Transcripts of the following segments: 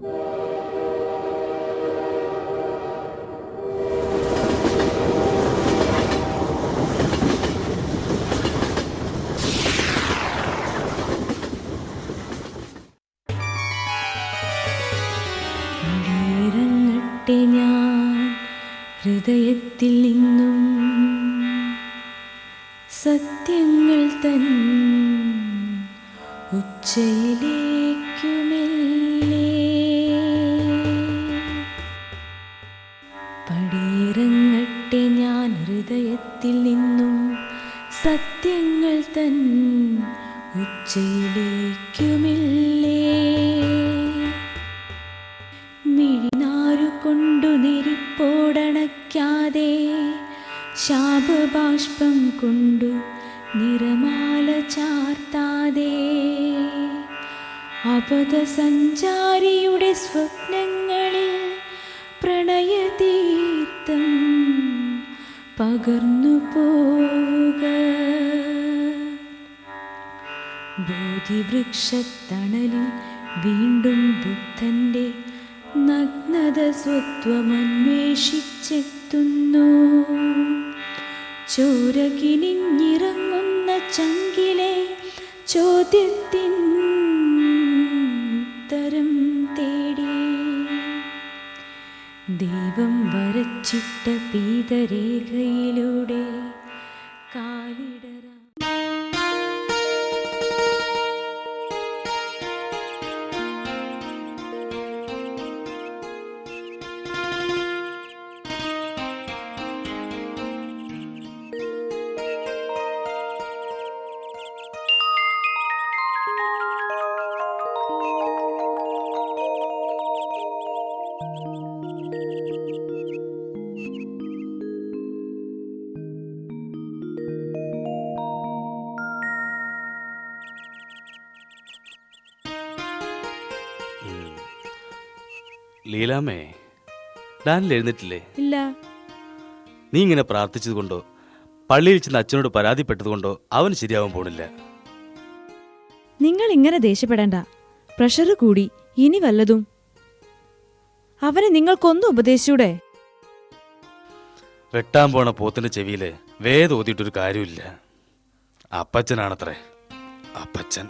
ഞാൻ ഹൃദയത്തിൽ നിന്നും സത്യങ്ങൾ തൻ ഉച്ചയിലേക്കുമെല്ലേ പടിയിറങ്ങട്ടെ ഞാൻ ഹൃദയത്തിൽ നിന്നും സത്യങ്ങൾ തൻ ഉച്ചയിലേക്കുമെല്ലേ മിഴിനാരുകൊണ്ടു നെരിപ്പോടണയ്ക്കാതെ ശാപബാഷ്പം കൊണ്ടു നിറമാല ചാർത്താതെ അബദ്ധസഞ്ചാരിയുടെ സ്വപ്നങ്ങളിൽ പ്രണയതീർത്ഥം പകർന്നു പോവുക. ബോധിവൃക്ഷത്തണലിൽ വീണ്ടും ബുദ്ധന്റെ നഗ്നത സ്വത്വമന്വേഷിച്ചെത്തുന്നു. ചോര കിനിഞ്ഞിറങ്ങുന്ന ചങ്കിലെ ചോദ്യത്തിൻ ഉത്തരം തേടി ദൈവം വരച്ചിട്ട പീതരേഖയിലൂടെ കാലിടറ. ലീലാമ്മേ, ഡാനിൽ എഴുന്നേറ്റില്ലേ? ഇല്ല. നീ ഇങ്ങനെ പ്രാർത്ഥിച്ചതുകൊണ്ടോ പള്ളിയിൽ ചെന്ന് അച്ഛനോട് പരാതിപ്പെട്ടതുകൊണ്ടോ അവൻ ശരിയാവാൻ പോണില്ല. നിങ്ങൾ ഇങ്ങനെ ദേഷ്യപ്പെടണ്ട. പ്രഷർ കൂടി. ഇനി വല്ലതും അവനെ നിങ്ങൾക്കൊന്നും ഉപദേശിച്ചൂടെ? വെട്ടാൻ പോണ പോത്തിന്റെ ചെവിയില് വേദം ഓതിയിട്ടൊരു കാര്യമില്ല. അപ്പച്ചനാണത്രേ അപ്പച്ചൻ.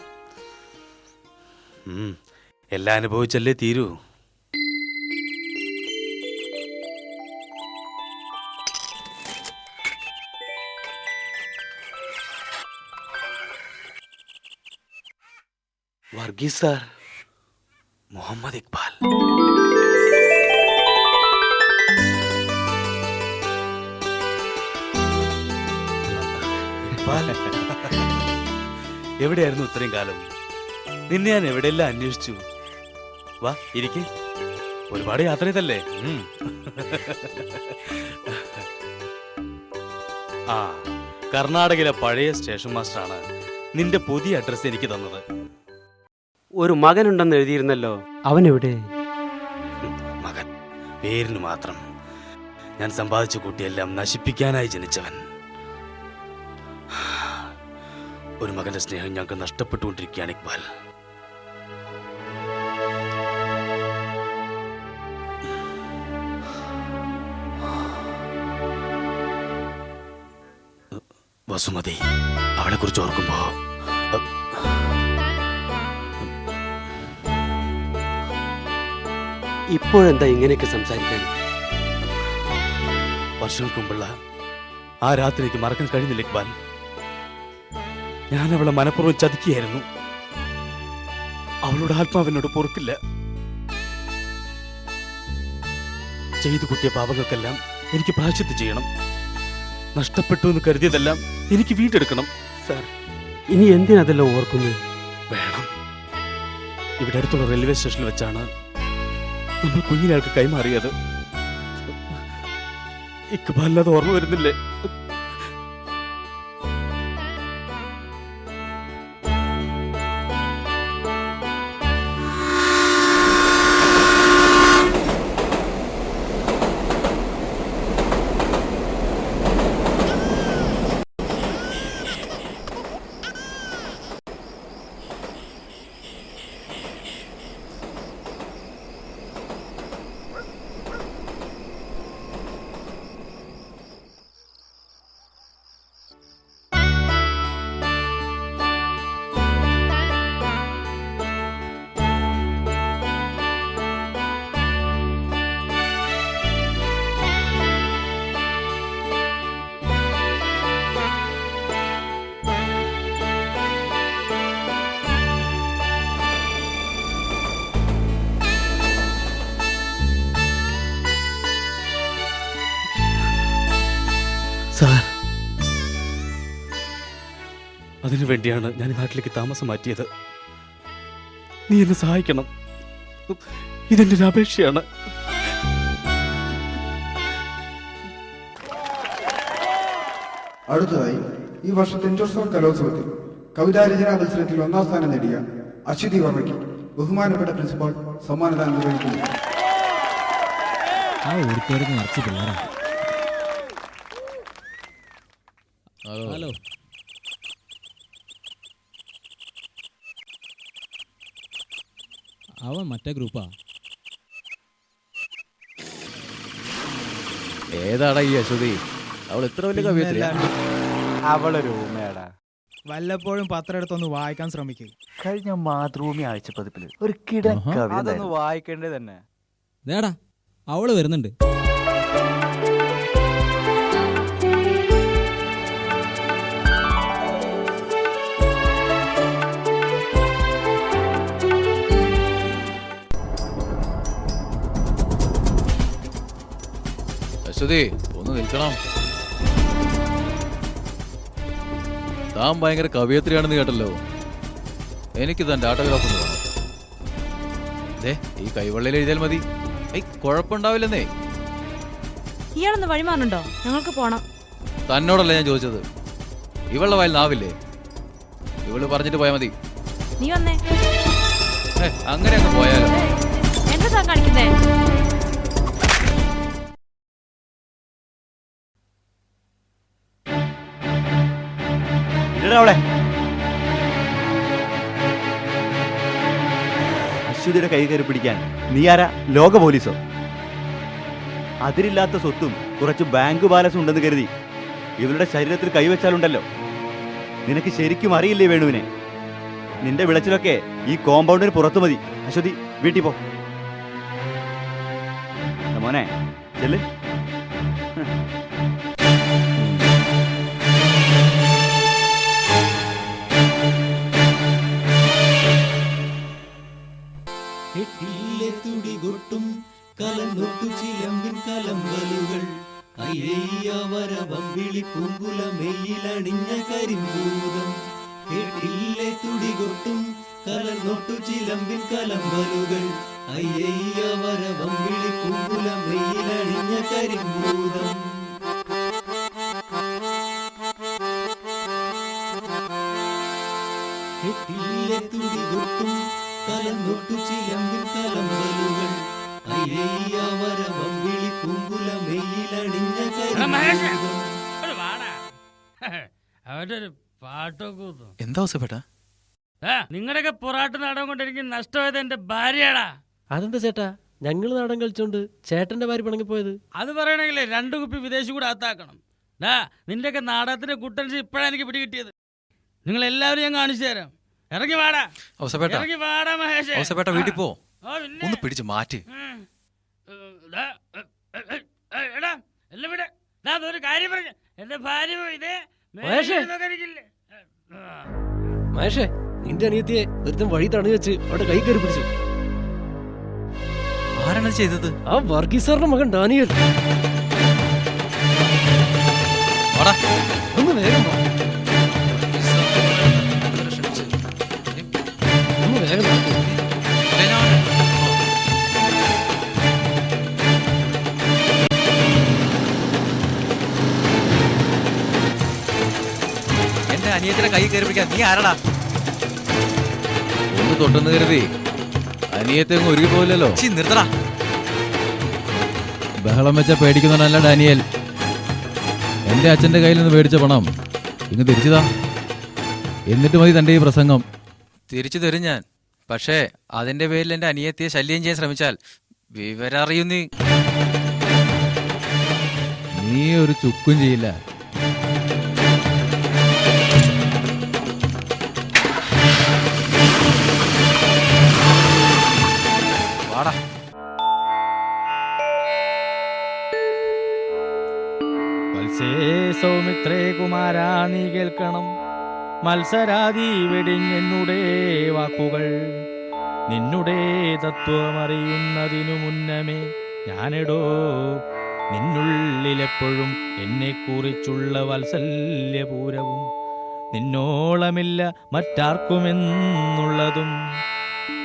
എല്ലാം അനുഭവിച്ചല്ലേ തീരൂ. വർഗീസ് സാർ, മുഹമ്മദ് ഇക്ബാൽ. എവിടെയായിരുന്നു ഇത്രയും കാലം? നിന്നെ ഞാൻ എവിടെയെല്ലാം അന്വേഷിച്ചു. വാ ഇരിക്കെ. ഒരുപാട് യാത്ര ചെയ്തല്ലേ? ആ, കർണാടകയിലെ പഴയ സ്റ്റേഷൻ മാസ്റ്ററാണ് നിന്റെ പുതിയ അഡ്രസ് എനിക്ക് തന്നത്. ഒരു മകനുണ്ടെന്ന് എഴുതിയിരുന്നല്ലോ, അവനെവിടെ? മകൻ പേരിന് മാത്രം. ഞാൻ സമ്പാദിച്ച കുട്ടിയെല്ലാം നശിപ്പിക്കാനായി ജനിച്ചവൻ. ഒരു മകന്റെ സ്നേഹം ഞങ്ങൾക്ക് നഷ്ടപ്പെട്ടുകൊണ്ടിരിക്കുകയാണ് ഇക്ബാൽ. വസുമതി, അവളെ കുറിച്ച് ഓർക്കുമ്പോ ഇപ്പോഴെന്താ ഇങ്ങനെയൊക്കെ സംസാരിക്കാൻ? വർഷങ്ങൾക്ക് മുമ്പുള്ള ആ രാത്രി എനിക്ക് മറക്കാൻ കഴിയുന്നില്ല ഇക്ബാൽ. ഞാൻ അവളെ മനഃപൂർവ്വം ചതിക്കുകയായിരുന്നു. അവളുടെ ആത്മാവിനോട് പൊറുക്കില്ല. ചെയ്തു കുട്ടിയ പാപങ്ങൾക്കെല്ലാം എനിക്ക് പ്രായശ്ചിത്തം ചെയ്യണം. നഷ്ടപ്പെട്ടു എന്ന് കരുതിയതെല്ലാം എനിക്ക് വീണ്ടെടുക്കണം. സാർ, ഇനി എന്തിനതെല്ലാം ഓർക്കുന്നത്? വേണം. ഇവിടെ അടുത്തുള്ള റെയിൽവേ സ്റ്റേഷനിൽ വെച്ചാണ് നമ്മൾ കുഞ്ഞിനാൾക്ക് കൈമാറിയത്. ഇക്ബാലിനത് ഓർമ്മ വരുന്നില്ലേ? സാർ, അതിനു വേണ്ടിയാണ് ഞാൻ ഈ നാട്ടിലേക്ക് താമസം മാറ്റിയത്. നീ എന്നെ സഹായിക്കണം. ഇതെന്റെ ഒരു അപേക്ഷയാണ്. അടുത്തതായി ഈ വർഷത്തെ ഇന്റർസോൺ കലോത്സവത്തിൽ കവിതാരചനാ മത്സരത്തിൽ 1ാം സ്ഥാനം നേടിയ അശ്വതി വർമ്മയ്ക്ക് ബഹുമാനപ്പെട്ട പ്രിൻസിപ്പാൾ സമ്മാനദാനം നിർവഹിക്കുന്നു. ആ ഓഡിറ്റോറിയത്തിൽ നിറച്ച് പിള്ളേരാ. ഹലോ, അവൻ മറ്റേ ഗ്രൂപ്പാ. ഏതാടാ ഈ അശ്വതി? അവൾ എത്ര വലിയ കവിയത്രിയാ? അവളൊരു ഊമയാടാ. വല്ലപ്പോഴും പത്രം എടുത്തൊന്ന് വായിക്കാൻ ശ്രമിക്കുക. കഴിഞ്ഞ മാതൃഭൂമി ആഴ്ചപ്പതിപ്പില് ഒരു കിടൻ കവിത അതൊന്ന് വായിക്കേണ്ടേ തന്നെ. ദേടാ അവള് വരുന്നുണ്ട്. അശ്വതി ഒന്ന് നിൽക്കണം. താൻ ഭയങ്കര കവിയത്രിയാണെന്ന് കേട്ടല്ലോ. എനിക്ക് തന്റെ ആട്ടോഗ്രാഫ് ഒന്ന് വേണം. ഈ കൈവെള്ളയിൽ എഴുതിയാൽ മതി. കുഴപ്പമുണ്ടാവില്ലെന്നേ. ഇയാളൊന്ന് വഴിമാറുന്നുണ്ടോ? ഞങ്ങൾക്ക് പോണം. തന്നോടല്ല ഞാൻ ചോദിച്ചത്. ഇവളുടെ വായിൽ നാവില്ലേ? ഇവള് പറഞ്ഞിട്ട് പോയാൽ മതി. നീ വന്നേ. അങ്ങനെ അങ്ങ് പോയാലോ? എന്താ കാണിക്കുന്നേ? അശ്വതിയുടെ കൈ കയറി പിടിക്കാൻ നീ ആരാ? ലോക പോലീസോ? അതിരില്ലാത്ത സ്വത്തും കുറച്ച് ബാങ്ക് ബാലൻസും ഉണ്ടെന്ന് കരുതി ഇവരുടെ ശരീരത്തിൽ കൈവച്ചാലുണ്ടല്ലോ. നിനക്ക് ശരിക്കും അറിയില്ലേ വേണുവിനെ? നിന്റെ വിളച്ചിലൊക്കെ ഈ കോമ്പൗണ്ടിന് പുറത്തു മതി. അശ്വതി, വീട്ടിൽ പോ. മോനെ ചെല്ല്. തുടികൊട്ടും കലന്നൊട്ടു ചിലമ്പിൻ കലമ്പലുകൾ അയ്യവരവം വിളിപ്പൂങ്കുല മെയ്യിലണിഞ്ഞ കരിമ്പൂതം കേട്ടില്ലേ തുടികൊട്ടും കലന്നൊട്ടു ചിലമ്പിൻ കലമ്പലുകൾ അയ്യവരവം വിളിപ്പൂങ്കുല മെയ്യിലണിഞ്ഞ കരിമ്പൂതം കേട്ടില്ലേ തുടികൊട്ടും കലന്നൊട്ടു ചിലമ്പിൻ കലമ്പലുകൾ അയ്യവരവം വിളിപ്പൂങ്കുല മെയ്യിലണിഞ്ഞ കരിമ്പൂതം. അവന്റെ ഒരു പാട്ടൊക്കെ എന്താ അവസ്ഥപ്പെട്ട? നിങ്ങളുടെയൊക്കെ പൊറാട്ട് നാടകം കൊണ്ട് എനിക്ക് നഷ്ടമായത് എന്റെ ഭാര്യയാടാ. അതെന്താ ചേട്ടാ? ഞങ്ങൾ നാടൻ കളിച്ചോണ്ട് ചേട്ടന്റെ ഭാര്യ പണങ്ങി പോയത്? അത് പറയണെങ്കിലേ 2 കുപ്പി വിദേശി കൂടെ അകത്താക്കണം. നിന്റെയൊക്കെ നാടകത്തിന്റെ കുട്ടൻസ് ഇപ്പഴാ എനിക്ക് പിടികിട്ടിയത്. നിങ്ങൾ എല്ലാവരും ഞാൻ കാണിച്ചു തരാം. ഇറങ്ങി വാടാ, ഇറങ്ങി വാടാ മഹേഷ്. വീട്ടിൽ പോ. ഒന്ന് പിടിച്ച് മാറ്റി. എടാ എല്ലാം വിടെ. ഒരു കാര്യം പറഞ്ഞ എന്റെ ഭാര്യ ഇതേ മഹേഷേ, നിന്റെ അനിയത്തിയെ ഒരുത്തൻ വഴി തടഞ്ഞു വെച്ച് അവിടെ കൈ കയറി പിടിച്ചു. ആരാണ് ചെയ്തത്? ആ വർഗീസ് സാറിന്റെ മകൻ ഡാനിയൽ. ഒന്ന് വേഗം വാ. ഒന്ന് വേഗം വാ. എന്റെ അനിയത്തിനെ കൈ കയറി പിടിക്കാൻ നീ ആരടാ? ഒന്ന് തൊട്ടെന്ന് കരുതി അനിയത്തെ ഒന്നും ഒരുക്കി പോവില്ലല്ലോ. നിർത്തടാ. ബഹളം വെച്ച പേടിക്കുന്നതല്ല ഡാനിയൽ. എന്റെ അച്ഛന്റെ കയ്യിൽ നിന്ന് മേടിച്ച പണം ഇങ്ങ് തിരിച്ചുതാ. എന്നിട്ട് മതി തന്റെ ഈ പ്രസംഗം. തിരിച്ചു തരും ഞാൻ. പക്ഷേ അതിന്റെ പേരിൽ എന്റെ അനിയത്തിയെ ശല്യം ചെയ്യാൻ ശ്രമിച്ചാൽ വിവരം അറിയും നീ ഒരു ചുക്കും ചെയ്യില്ല. സൗമിത്രേ കുമാരാ നീ കേൾക്കണം മത്സരാദി വെടിഞ്ഞെന്നുടെ വാക്കുകൾ. നിന്നുടെ തത്വമറിയുന്നതിനു മുന്നമേ ഞാനെടോ നിന്നുള്ളിലെപ്പോഴും എന്നെക്കുറിച്ചുള്ള വാത്സല്യപൂരവും നിന്നോളമില്ല മറ്റാർക്കുമെന്നുള്ളതും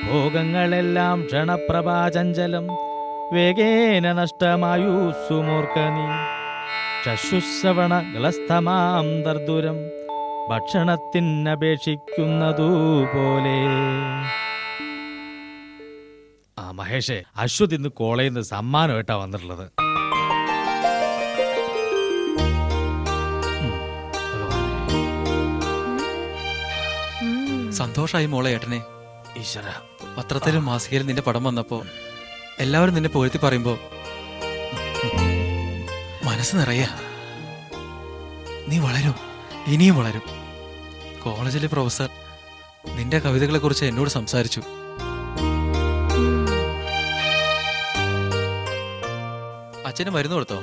ഭോഗങ്ങളെല്ലാം ക്ഷണപ്രഭാചഞ്ചലം വേഗേന നഷ്ടമായുസ്സുമോർക്ക നീ ചശുശ്രവണ ഗ്ലസ്ഥമാം ദർദുരം ഭക്ഷണത്തിനപേക്ഷിക്കുന്നതുപോലെ. ആ മഹേഷേ, അശ്വതി ഇന്ന് കോളേജിൽ നിന്ന് സമ്മാനമായിട്ടാ വന്നിട്ടുള്ളത്. സന്തോഷമായി മോളെ ഏട്ടനെ. ഈശ്വര, പത്രത്തിലും മാസികയിലും നിന്റെ പടം വന്നപ്പോ എല്ലാവരും നിന്നെ പുകഴ്ത്തി പറയുമ്പോ മനസ്സ് നിറയ. നീ വളരും, ഇനിയും വളരും. കോളേജിലെ പ്രൊഫസർ നിന്റെ കവിതകളെ കുറിച്ച് എന്നോട് സംസാരിച്ചു. അച്ഛന് മരുന്ന് കൊടുത്തോ?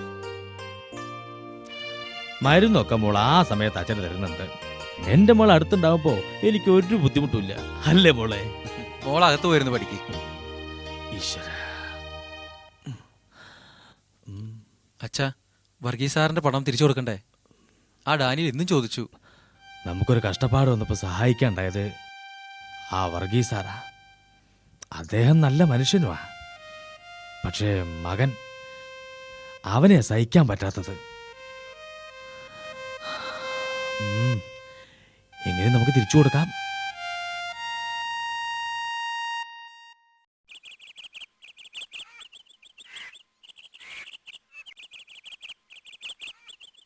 മരുന്നൊക്കെ മോൾ ആ സമയത്ത് അച്ഛന് തരുന്നുണ്ട്. എന്റെ മോൾ അടുത്തുണ്ടാവുമ്പോ എനിക്ക് ഒരു ബുദ്ധിമുട്ടില്ല, അല്ലേ മോളെ? മോൾ അകത്ത് പോയിരുന്നു പഠിക്ക്. ഈശ്വര. അച്ഛാ, വർഗീസ് സാറിന്റെ പണം തിരിച്ചു കൊടുക്കണ്ടേ? ആ ഡാനിയൽ ഇന്നും ചോദിച്ചു. നമുക്കൊരു കഷ്ടപ്പാട് വന്നപ്പോ സഹായിക്കാണ്ടായത് ആ വർഗീസ് സാറാ. അദ്ദേഹം നല്ല മനുഷ്യനുമാ. പക്ഷേ മകൻ, അവനെ സഹിക്കാൻ പറ്റാത്തത്. എങ്ങനെ നമുക്ക് തിരിച്ചു കൊടുക്കാം?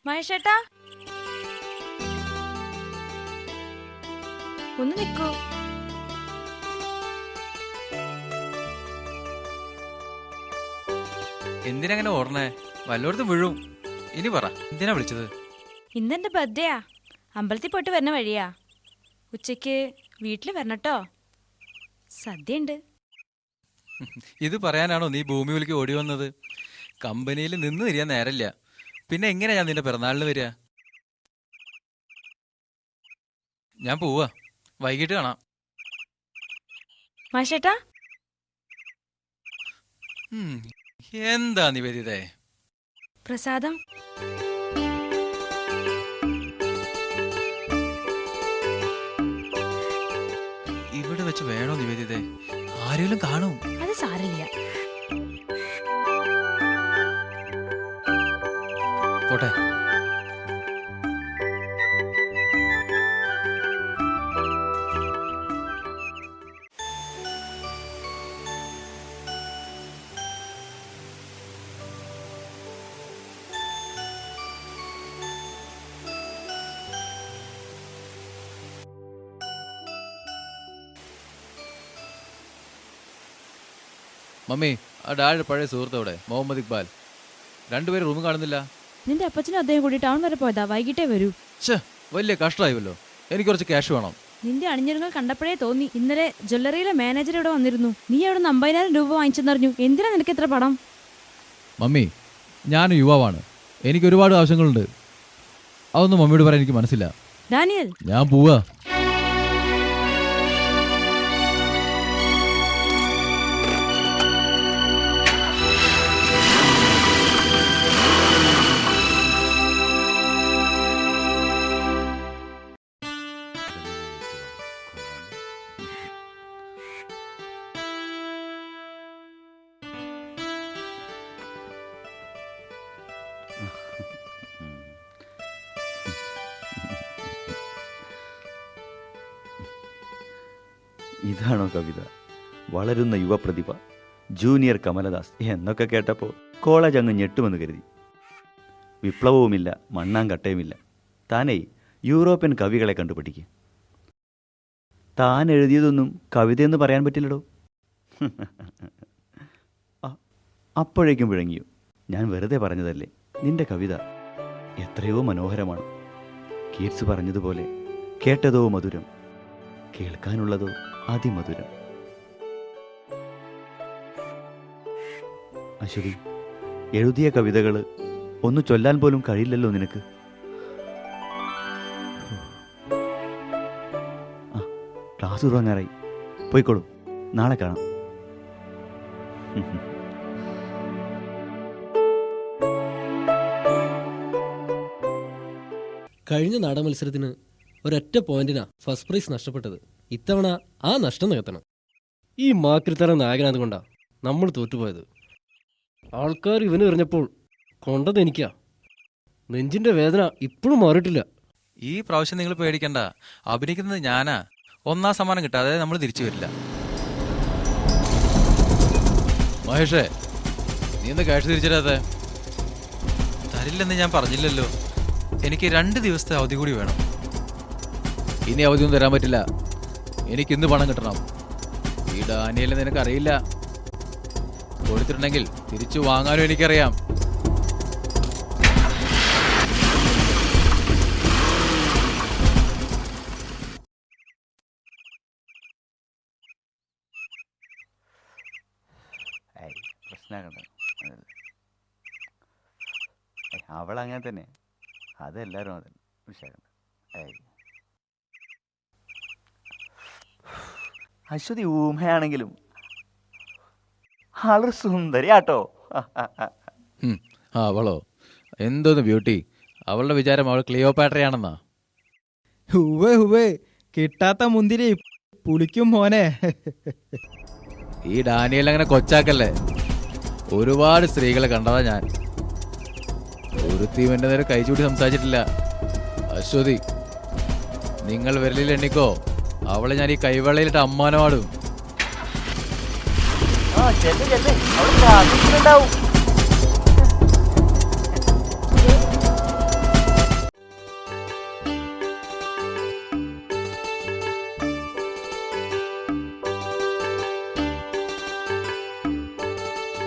മഹേഷേട്ടാ, ഒന്ന് നിൽക്കൂ. എന്തിനങ്ങനെ ഓടണേ? വല്ലോടത്തും വീഴും. ഇനി പറ, എന്തിനാ വിളിച്ചത്? ഇന്നെന്റെ ബർത്ത്ഡേയാ. അമ്പലത്തിൽ പോയിട്ട് വരുന്ന വഴിയാ. ഉച്ചയ്ക്ക് വീട്ടിൽ വരണട്ടോ. സദ്യയുണ്ട്. ഇത് പറയാനാണോ നീ ഭൂമിയിലേക്ക് ഓടി വന്നത്? കമ്പനിയിൽ നിന്ന് തിരിയാൻ നേരമില്ല. പിന്നെ എങ്ങനെയാ ഞാൻ നിന്റെ പിറന്നാളിന് വരിക? ഞാൻ പോവാ, വൈകിട്ട് കാണാം. മഹേഷേട്ടാ, എന്താ നിവേദിതേ? പ്രസാദം. ഇവിടെ വെച്ച് വേണോ നിവേദിതേ? ആരെങ്കിലും കാണും. അത് സാരില്ല. പോട്ടെ. മമ്മി, ആ ഡാഡിയുടെ പഴയ സുഹൃത്തോടെ മുഹമ്മദ് ഇക്ബാൽ രണ്ടുപേരും റൂം കാണുന്നില്ല. നിന്റെ അപ്പച്ചനും അദ്ദേഹം കൂടി ടൗൺ വരെ പോയതാ. വൈകിട്ടേ വരൂ. ഛേ, വലിയ കഷ്ടമായില്ലോ. എനിക്ക് കുറച്ച് ക്യാഷ് വേണം. നിന്റെ അണിഞ്ഞൊരുങ്ങൾ കണ്ടപ്പോഴേ തോന്നി. ഇന്നലെ ജ്വല്ലറിയിലെ മാനേജർ ഇവിടെ വന്നിരുന്നു. നീ അവിടെ 50,000 രൂപ വാങ്ങിച്ചെന്നറിഞ്ഞു. എന്തിനാ നിനക്ക് ഇത്ര പണം? മമ്മി, ഞാൻ യുവാവാണ്. എനിക്ക് ഒരുപാട് ആവശ്യങ്ങളുണ്ട്. അതൊന്നും മമ്മിയോട് പറയാൻ എനിക്ക് മനസ്സില്ല. ഡാനിയൽ, ഞാൻ പോവാ. ഇതാണോ കവിത? വളരുന്ന യുവപ്രതിഭ, ജൂനിയർ കമലദാസ് എന്നൊക്കെ കേട്ടപ്പോൾ കോളേജ് അങ്ങ് ഞെട്ടുമെന്ന് കരുതി. വിപ്ലവവുമില്ല, മണ്ണാങ്കട്ടയുമില്ല. താനേ യൂറോപ്യൻ കവികളെ കണ്ടുപിടിക്കുക. താൻ എഴുതിയതൊന്നും കവിതയെന്ന് പറയാൻ പറ്റില്ലടോ. അപ്പോഴേക്കും വിഴങ്ങിയോ? ഞാൻ വെറുതെ പറഞ്ഞതല്ലേ. നിന്റെ കവിത എത്രയോ മനോഹരമാണ്. കീറ്റ്സ് പറഞ്ഞതുപോലെ കേട്ടതോ മധുരം, കേൾക്കാനുള്ളതോ അതിമധുരം. അശ്വതി, എഴുതിയ കവിതകൾ ഒന്ന് ചൊല്ലാൻ പോലും കഴിയില്ലല്ലോ നിനക്ക്. ക്ലാസ് തുടങ്ങാറായി. പോയിക്കോളൂ, നാളെ കാണാം. കഴിഞ്ഞ നാടക മത്സരത്തിന് ഒരൊറ്റ പോയിന്റിനാ ഫസ്റ്റ് പ്രൈസ് നഷ്ടപ്പെട്ടത്. ഇത്തവണ ആ നഷ്ടം നികത്തണം. ഈ മാക്രിത്തറ നായകനാഥ് കൊണ്ടാ നമ്മൾ തോറ്റുപോയത്. ആൾക്കാർ ഇവന് എറിഞ്ഞപ്പോൾ കൊണ്ടത് എനിക്കാ. നെഞ്ചിന്റെ വേദന ഇപ്പോഴും മാറിയിട്ടില്ല. ഈ പ്രാവശ്യം നിങ്ങൾ പേടിക്കണ്ട, അഭിനയിക്കുന്നത് ഞാനാ. 1ാം സമ്മാനം കിട്ടാതെ നമ്മൾ തിരിച്ചു വരില്ല. മഹേഷേ, നീ എന്താ ക്യാഷ് തിരിച്ചരാതെ? തരില്ലെന്ന് ഞാൻ പറഞ്ഞില്ലല്ലോ. എനിക്ക് 2 ദിവസത്തെ അവധി കൂടി വേണം. ഇനി അവധിയൊന്നും തരാൻ പറ്റില്ല. എനിക്കിന്ന് പണം കിട്ടണം. ഈ ഡാനിയലിനെ നിനക്കറിയില്ല. കൊടുത്തിട്ടുണ്ടെങ്കിൽ തിരിച്ചു വാങ്ങാനും എനിക്കറിയാം. അവളങ്ങനെ തന്നെ, അതെല്ലാരും അതെ. അശ്വതി ഊമയാണെങ്കിലും ആളൊരു സുന്ദരിയാട്ടോ. അവളോ? എന്തോന്ന് ബ്യൂട്ടി! അവളുടെ വിചാരം അവൾ ക്ലിയോപാട്രയാണെന്നാ. ഹുവേ ഹുവേ, കിട്ടാത്ത മുന്തിരി പുളിക്കും മോനെ. ഈ ഡാനിയൽ അങ്ങനെ കൊച്ചാക്കല്ലേ. ഒരുപാട് സ്ത്രീകളെ കണ്ടതാ ഞാൻ. ഒരുത്തിയും എന്റെ നേരെ കൈചൂടി സംസാരിച്ചിട്ടില്ല. അശ്വതി, നിങ്ങൾ വിരലിൽ എണ്ണിക്കോ, അവളെ ഞാൻ ഈ കൈവെള്ളയിലിട്ട് അമ്മാനമാടും.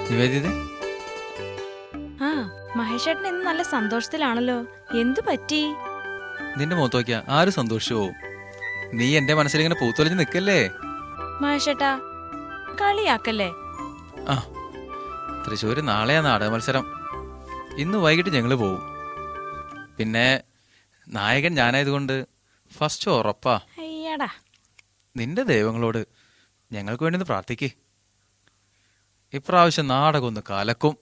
നിവേദിത, ആ മഹേഷേട്ടൻ ഇന്ന് നല്ല സന്തോഷത്തിലാണല്ലോ. എന്തു പറ്റി? നിന്റെ മുഖത്ത് നോക്കിയാ ആര് സന്തോഷിച്ചു? നീ എന്റെ മനസ്സിലിങ്ങനെ പൂത്തൊലിഞ്ഞ് നിൽക്കല്ലേ. മഹേഷേട്ടാ, കളിയാക്കല്ലേ. ആ, തൃശ്ശൂര് നാളെയാ നാടക മത്സരം. ഇന്ന് വൈകിട്ട് ഞങ്ങൾ പോവും. പിന്നെ നായകൻ ഞാനായതുകൊണ്ട് ഫസ്റ്റ് ഉറപ്പാ. അയ്യടാ, നിന്റെ ദൈവങ്ങളോട് ഞങ്ങൾക്ക് വേണ്ടി ഒന്ന് പ്രാർത്ഥിക്ക്. ഇപ്രാവശ്യം നാടകം ഒന്ന് കലക്കും.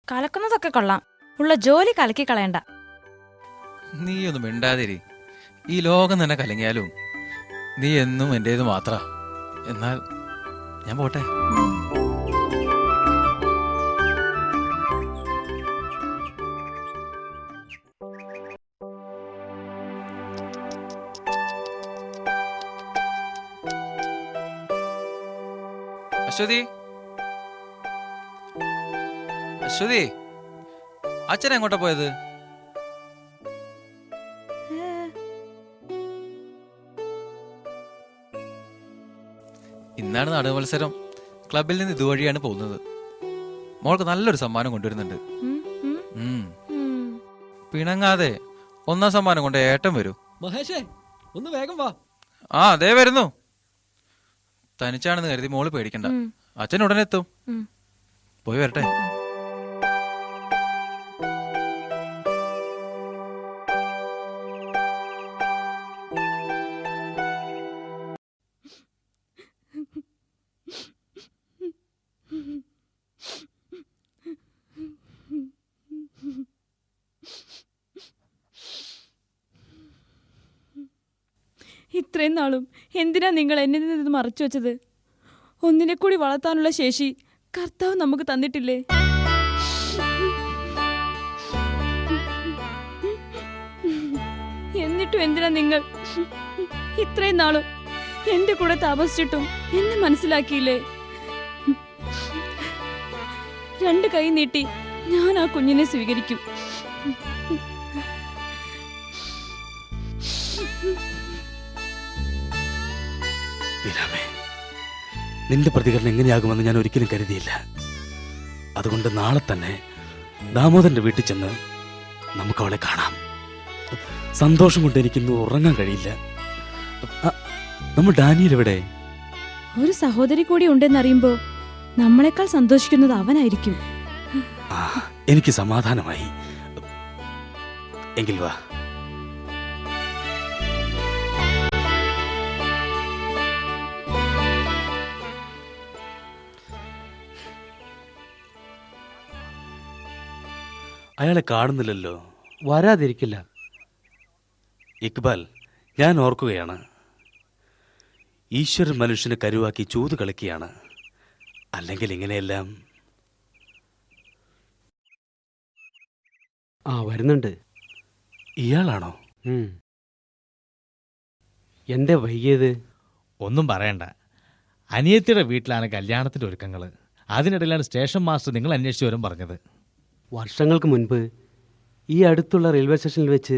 കലക്കുന്നതൊക്കെ കൊള്ളാം, ഉള്ള ജോലി കലക്കി കളയണ്ട. നീ ഒന്നും മിണ്ടാതിരി. ഈ ലോകം തന്നെ കലങ്ങിയാലും നീ എന്നും എന്റേത് മാത്ര. എന്നാൽ ഞാൻ പോട്ടെ. അശ്വതി, അശ്വതി, അച്ഛൻ എങ്ങോട്ടാ പോയത്? ഇന്നാണ് നാടക മത്സരം. ക്ലബിൽ നിന്ന് ഇതുവഴിയാണ് പോകുന്നത്. മോൾക്ക് നല്ലൊരു സമ്മാനം കൊണ്ടുവരുന്നുണ്ട്. പിണങ്ങാതെ 1ാം സമ്മാനം കൊണ്ട് ഏട്ടൻ വരൂ. മഹേഷേ, ഒന്ന് വേഗം വാ. ആ, അതേ വരുന്നു. തനിച്ചാണെന്ന് കരുതി മോള് പേടിക്കണ്ട. അച്ഛൻ ഉടനെ എത്തും. പോയി വരട്ടെ. ഇത്രയും നാളും എന്തിനാ നിങ്ങൾ എന്നിൽ നിന്ന് മറച്ചു വെച്ചത്? ഒന്നിനെ കൂടി വളർത്താനുള്ള ശേഷി കർത്താവ് നമുക്ക് തന്നിട്ടില്ലേ? എന്നിട്ടും എന്തിനാ നിങ്ങൾ ഇത്രയും നാളും എന്റെ കൂടെ താമസിച്ചിട്ടും എന്നെ മനസ്സിലാക്കിയില്ലേ? 2 കൈ നീട്ടി ഞാൻ ആ കുഞ്ഞിനെ സ്വീകരിക്കും. നിന്റെ പ്രതികരണം എങ്ങനെയാകുമെന്ന് ഞാൻ ഒരിക്കലും കരുതിയില്ല. അതുകൊണ്ട് നാളെ തന്നെ ദാമോദരന്റെ വീട്ടിൽ ചെന്ന് നമുക്ക് അവളെ കാണാം. സന്തോഷം കൊണ്ട് എനിക്കിന്ന് ഉറങ്ങാൻ കഴിയില്ല. നമ്മൾ ഡാനിയൽ എവിടെ? ഒരു സഹോദരി കൂടി ഉണ്ടെന്നറിയുമ്പോ നമ്മളെക്കാൾ സന്തോഷിക്കുന്നത് അവനായിരിക്കും. എനിക്ക് സമാധാനമായി. എങ്കിൽ വാ. അയാളെ കാണുന്നില്ലല്ലോ. വരാതിരിക്കില്ല. ഇക്ബാൽ, ഞാൻ ഓർക്കുകയാണ്, ഈശ്വരൻ മനുഷ്യനെ കരുവാക്കി ചൂത് കളിക്കുകയാണ്. അല്ലെങ്കിൽ ഇങ്ങനെയെല്ലാം. ആ വരുന്നുണ്ട്. ഇയാളാണോ? എന്തേ വൈകിയത്? ഒന്നും പറയണ്ട. അനിയത്തിയുടെ വീട്ടിലാണ് കല്യാണത്തിൻ്റെ ഒരുക്കങ്ങൾ. അതിനിടയിലാണ് സ്റ്റേഷൻ മാസ്റ്റർ നിങ്ങൾ അന്വേഷിച്ച് വരും പറഞ്ഞത്. വർഷങ്ങൾക്ക് മുൻപ് ഈ അടുത്തുള്ള റെയിൽവേ സ്റ്റേഷനിൽ വെച്ച്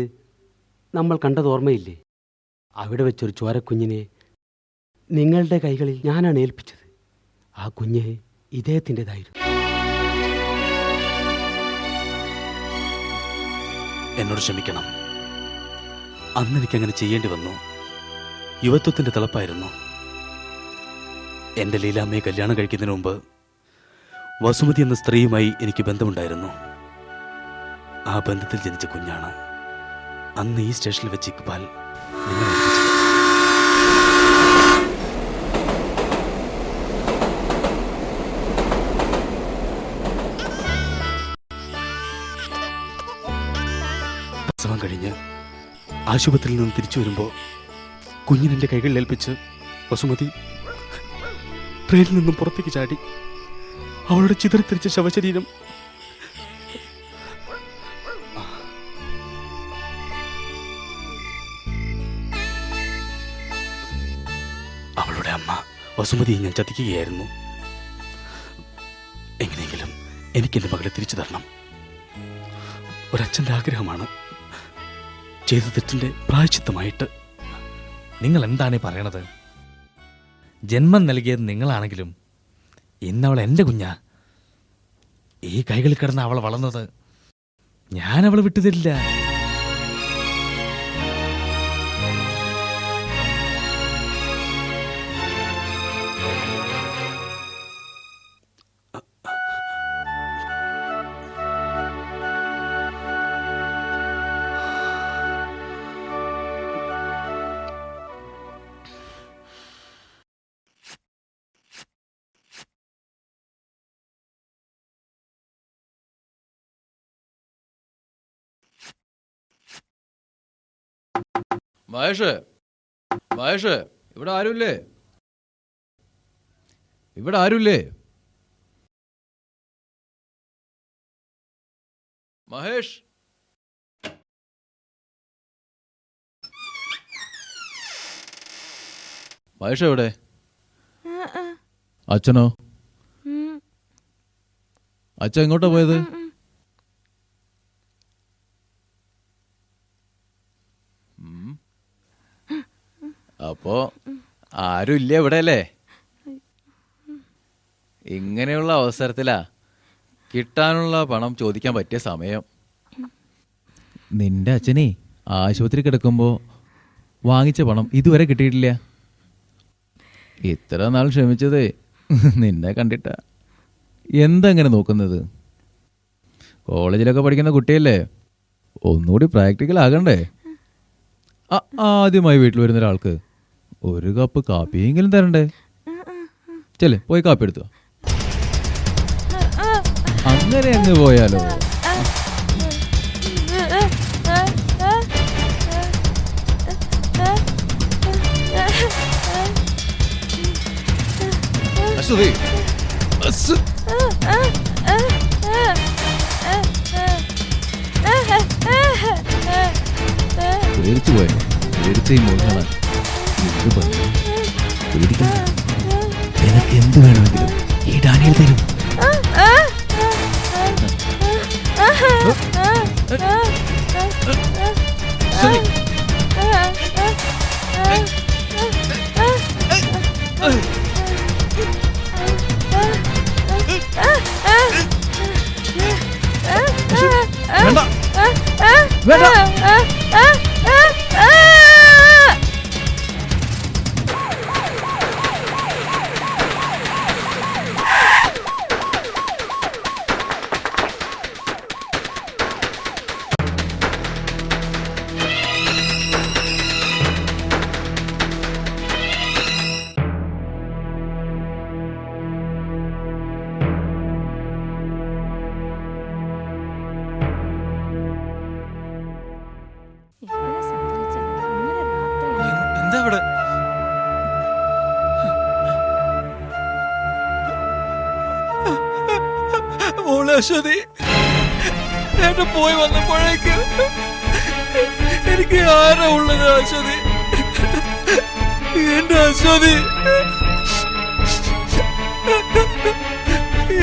നമ്മൾ കണ്ടത് ഓർമ്മയില്ലേ? അവിടെ വെച്ചൊരു ചോരക്കുഞ്ഞിനെ നിങ്ങളുടെ കൈകളിൽ ഞാനാണ് ഏൽപ്പിച്ചത്. ആ കുഞ്ഞ് ഇദ്ദേഹത്തിൻ്റെതായിരുന്നു. എന്നോട് ക്ഷമിക്കണം. അന്ന് എനിക്കങ്ങനെ ചെയ്യേണ്ടി വന്നു. യുവത്വത്തിൻ്റെ തിളപ്പായിരുന്നു. എൻ്റെ ലീലാമ്മയെ കല്യാണം കഴിക്കുന്നതിന് മുമ്പ് വസുമതി എന്ന സ്ത്രീയുമായി എനിക്ക് ബന്ധമുണ്ടായിരുന്നു. ആ ബന്ധത്തിൽ ജനിച്ച കുഞ്ഞാണ് അന്ന് ഈ സ്റ്റേഷനിൽ വെച്ച് ഇക്ബാൽ നിങ്ങളെ ഏൽപ്പിച്ചത്. പ്രസവം കഴിഞ്ഞ് ആശുപത്രിയിൽ നിന്ന് തിരിച്ചു വരുമ്പോൾ കുഞ്ഞിനെൻ്റെ കൈകളിൽ ഏൽപ്പിച്ച് വസുമതി ട്രെയിനിൽ നിന്നും പുറത്തേക്ക് ചാടി. അവളുടെ ചിതറിത്തെറിച്ച ശവശരീരം അവളുടെ അമ്മ വസുമതിയെ ഞാൻ ചതിക്കുകയായിരുന്നു. എങ്ങനെയെങ്കിലും എനിക്കെൻ്റെ മകളെ തിരിച്ചു തരണം. ഒരച്ഛൻ്റെ ആഗ്രഹമാണ്. ചെയ്ത തെറ്റിൻ്റെ പ്രായശ്ചിത്തമായിട്ട്. നിങ്ങൾ എന്താണ് ഈ പറയണത്? ജന്മം നൽകിയത് നിങ്ങളാണെങ്കിലും ഇന്നവൾ എൻ്റെ കുഞ്ഞാ. ഈ കൈകളിൽ കിടന്ന് അവൾ വളർന്നത്. ഞാൻ അവളെ വിട്ടുതരില്ല. മഹേഷ്, മഹേഷ്, ഇവിടെ ആരുമില്ലേ? ഇവിടെ ആരുമില്ലേ? മഹേഷ്, മഹേഷ് എവിടെ? അച്ഛനോ? അച്ഛൻ എങ്ങോട്ടാ പോയത്? അപ്പോ ആരും ഇല്ല ഇവിടെ അല്ലേ? ഇങ്ങനെയുള്ള അവസരത്തിലാ കിട്ടാനുള്ള പണം ചോദിക്കാൻ പറ്റിയ സമയം. നിന്റെ അച്ഛനെ ആശുപത്രി കിടക്കുമ്പോ വാങ്ങിച്ച പണം ഇതുവരെ കിട്ടിയിട്ടില്ല. ഇത്ര നാൾ ക്ഷമിച്ചതേ നിന്നെ കണ്ടിട്ടാ. എന്താ ഇങ്ങനെ നോക്കുന്നത്? കോളേജിലൊക്കെ പഠിക്കുന്ന കുട്ടിയല്ലേ, ഒന്നുകൂടി പ്രാക്ടിക്കൽ ആകണ്ടേ? ആദ്യമായി വീട്ടിൽ വരുന്ന ഒരാൾക്ക് ഒരു കപ്പ് കാപ്പിയെങ്കിലും തരണ്ടേ? ചെല്ലേ പോയി കാപ്പി എടുത്തു. അങ്ങനെ അങ്ങ് പോയാലോ? അശ്വതി, പേടിച്ചു പോയോ? പേടിച്ചേയും മോഹനാണ്. നിനക്ക് എന്ത് വേണമെങ്കിലും ഈ ഡാനിയൽ തരും. വേണ്ട, മോളെ അശ്വതി, എന്നെ പോയി വന്നപ്പോഴേക്ക് എനിക്ക് ആരാ ഉള്ളത് അശ്വതി? എന്റെ അശ്വതി,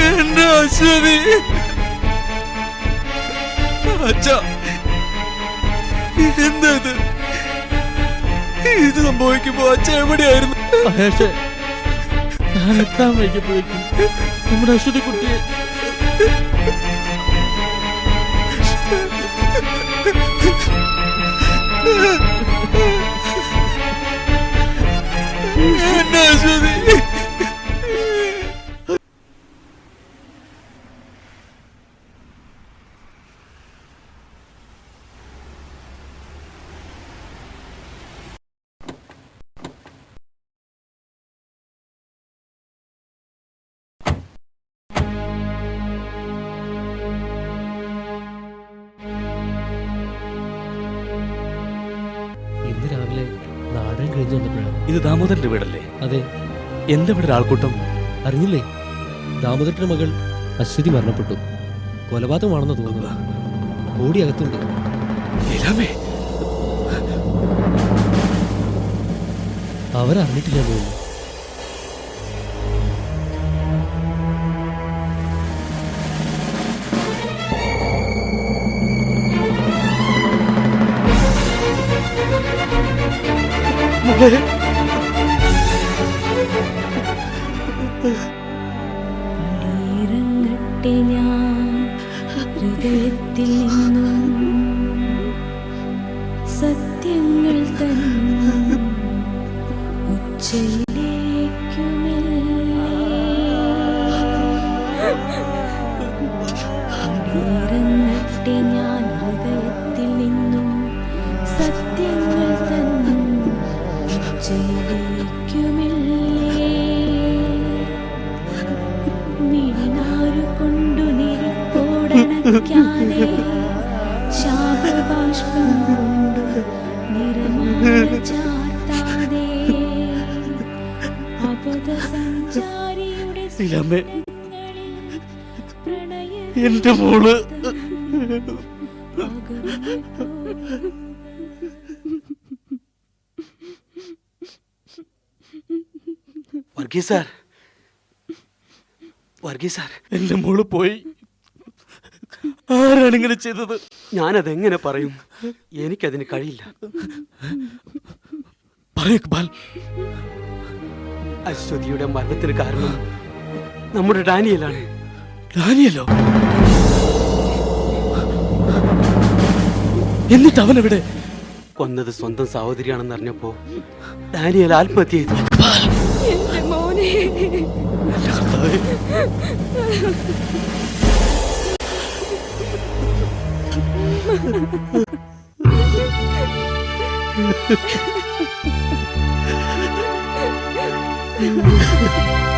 എന്റെ അശ്വതി. അച്ഛാ, എന്താ ഇത് സംഭവിക്കുമ്പോ അച്ഛൻ എവിടെയായിരുന്നു? മഹേഷ്, ഞാൻ എത്താൻ വൈകിയപ്പോഴേക്കും നമ്മുടെ അശ്വതി കുട്ടിയെ എന്റെ അശ്വതി. ഇന്ന് രാവിലെ നാടകം കഴിഞ്ഞു വന്നപ്പോഴാണ്. ഇത് ദാമോദരന്റെ വീടല്ലേ? അതെ. എന്താ ഇവിടെ ആൾക്കൂട്ടം? അറിഞ്ഞില്ലേ? ദാമോദരന്റെ മകൾ അശ്വതി മരണപ്പെട്ടു. കൊലപാതകമാണെന്ന് തോന്നുക. ഓടി അകത്തുണ്ട്. അവരറിഞ്ഞിട്ടില്ല തോന്നുന്നു. ഇറങ്ങട്ടെ ഞാൻ ഹൃദയത്തിൽ നിന്നും സത്യങ്ങൾ തൻ ഇറങ്ങട്ടെ ഞാൻ ഹൃദയത്തിൽ നിന്നും സത്യങ്ങൾ തൻ മിഴിനാരു കൊണ്ടു നെരിപ്പോടണയ്ക്കാതെ ശാപബാഷ്പം കൊണ്ടു നിറമാല ചാർത്താതെ അബദ്ധസഞ്ചാരിയുടെ എന്റെ മോള് വർഗീസ് സാർ, വർഗീസ് സാർ, എന്റെ മോള് പോയി. ആരാണ് ഇങ്ങനെ ചെയ്തത്? ഞാനതെങ്ങനെ പറയും? എനിക്കതിന് കഴിയില്ല. അശ്വതിയുടെ മരണത്തിന് കാരണം നമ്മുടെ ഡാനിയലാണ്. ഡാനിയലോ? എന്നിട്ട് അവനെവിടെ? കൊന്നത് സ്വന്തം സഹോദരിയാണെന്ന് അറിഞ്ഞപ്പോ ഡാനിയൽ ആത്മഹത്യ ചെയ്തു. എന്റെ മോനെ. Ha ha ha.